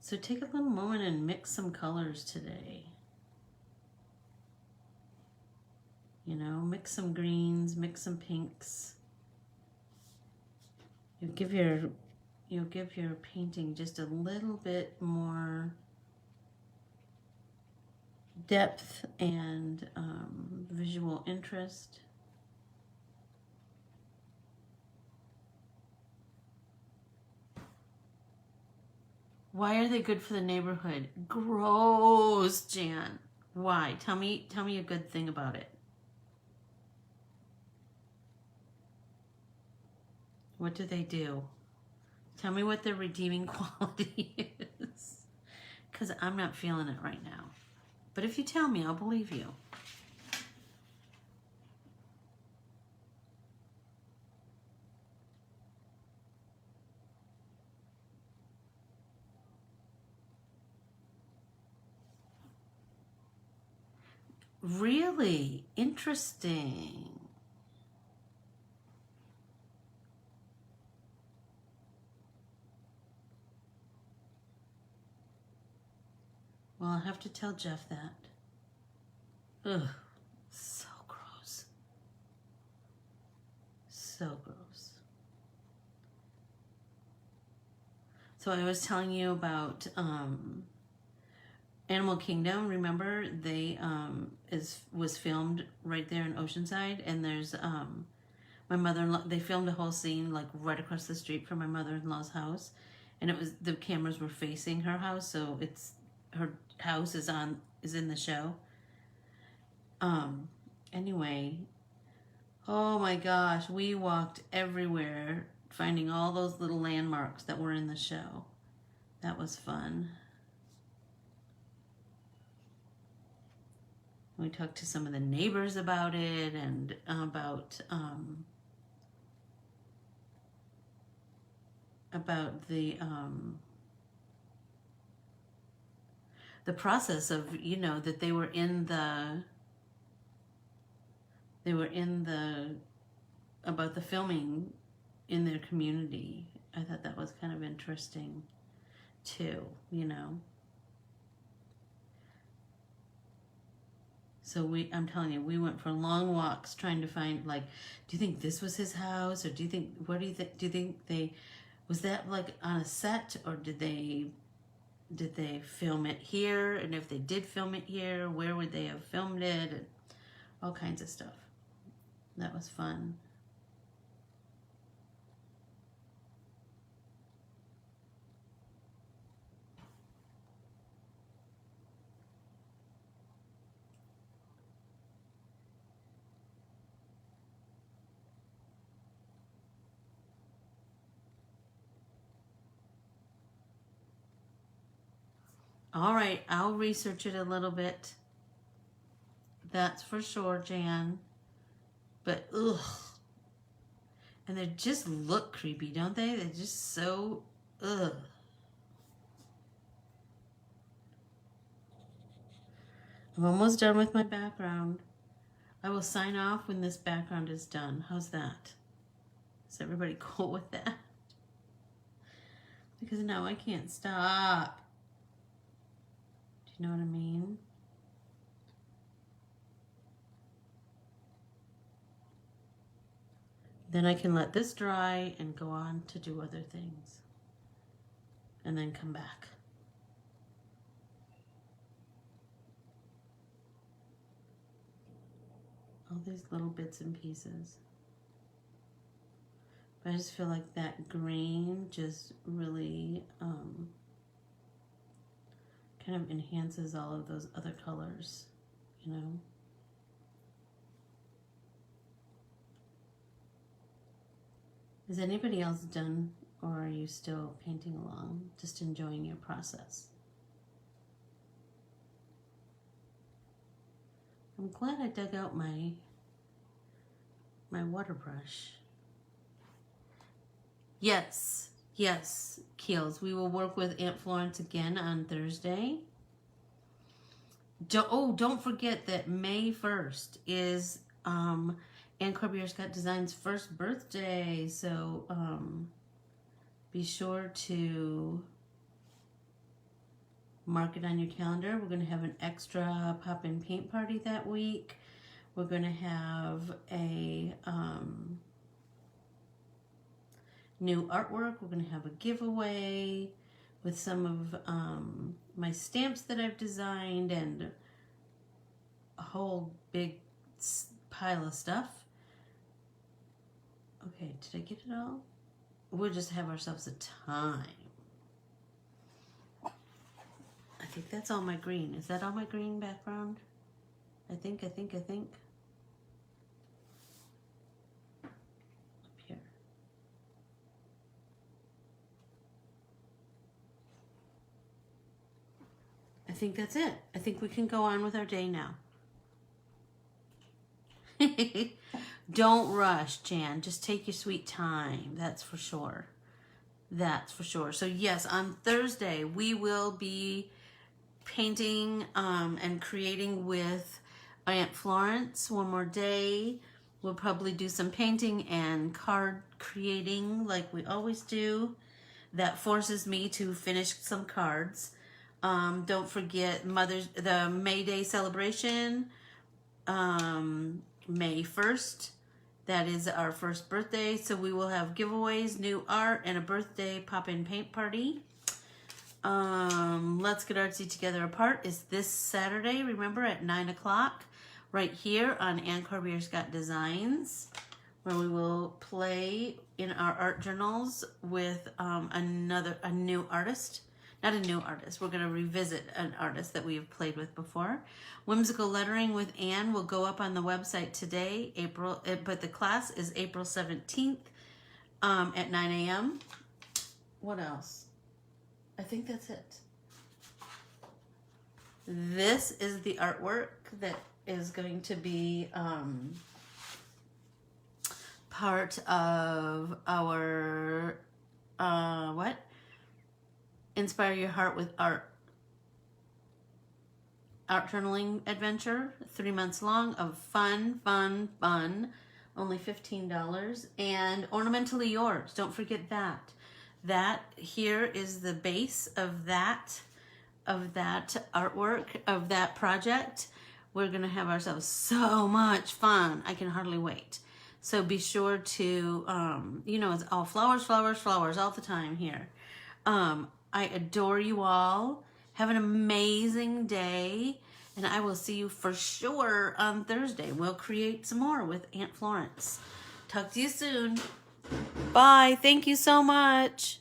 So take a little moment and mix some colors today. You know, mix some greens, mix some pinks. You'll give your painting just a little bit more depth and visual interest. Why are they good for the neighborhood? Gross, Jan. Why? Tell me a good thing about it. What do they do? Tell me what their redeeming quality is. Because I'm not feeling it right now. But if you tell me, I'll believe you. Really interesting. Well, I'll have to tell Jeff that. Ugh, so gross. So gross. So I was telling you about Animal Kingdom. Remember, they was filmed right there in Oceanside, and there's my mother-in-law. They filmed a whole scene like right across the street from my mother-in-law's house, and it was the cameras were facing her house, so it's her house is in the show. Anyway, oh my gosh, we walked everywhere finding all those little landmarks that were in the show. That was fun. We talked to some of the neighbors about it and about the process of, you know, that they were in the about the filming in their community. I thought that was kind of interesting too, you know. So I'm telling you, we went for long walks trying to find, like, do you think this was his house? Or do you think, what do you think, do you think was that like on a set, or did they film it here? And if they did film it here, where would they have filmed it? And all kinds of stuff. That was fun. All right, I'll research it a little bit. That's for sure, Jan. But ugh. And they just look creepy, don't they? They're just so ugh. I'm almost done with my background. I will sign off when this background is done. How's that? Is everybody cool with that? Because now I can't stop. Do you know what I mean? Then I can let this dry and go on to do other things. And then come back. All these little bits and pieces. But I just feel like that green just really kind of enhances all of those other colors, you know? Is anybody else done, or are you still painting along, just enjoying your process? I'm glad I dug out my water brush. Yes, Keels. We will work with Aunt Florence again on Thursday. Don't forget that May 1st is Anne Corbiere Scott Design's first birthday. So be sure to mark it on your calendar. We're going to have an extra pop-in paint party that week. We're going to have a new artwork. We're going to have a giveaway with some of my stamps that I've designed and a whole big pile of stuff. Okay, did I get it all? We'll just have ourselves a time. I think that's all my green. Is that all my green background? I think. Up here. I think that's it. I think we can go on with our day now. Don't rush, Jan. Just take your sweet time. That's for sure. That's for sure. So yes, on Thursday, we will be painting and creating with Aunt Florence one more day. We'll probably do some painting and card creating like we always do. That forces me to finish some cards. Don't forget the May Day celebration, May 1st. That is our first birthday. So we will have giveaways, new art, and a birthday pop-in paint party. Let's Get Artsy Together Apart is this Saturday, remember, at 9 o'clock, right here on Anne Corbiere Scott Designs, where we will play in our art journals with a new artist. Not a new artist. We're going to revisit an artist that we have played with before. Whimsical Lettering with Anne will go up on the website today, but the class is April 17th at 9 a.m. What else? I think that's it. This is the artwork that is going to be part of our, Inspire Your Heart with Art journaling adventure, 3 months long of fun, only $15, and Ornamentally Yours. Don't forget that. That here is the base of that artwork, of that project. We're going to have ourselves so much fun. I can hardly wait. So be sure to, you know, it's all flowers, flowers, flowers all the time here. I adore you all. Have an amazing day. And I will see you for sure on Thursday. We'll create some more with Aunt Florence. Talk to you soon. Bye. Thank you so much.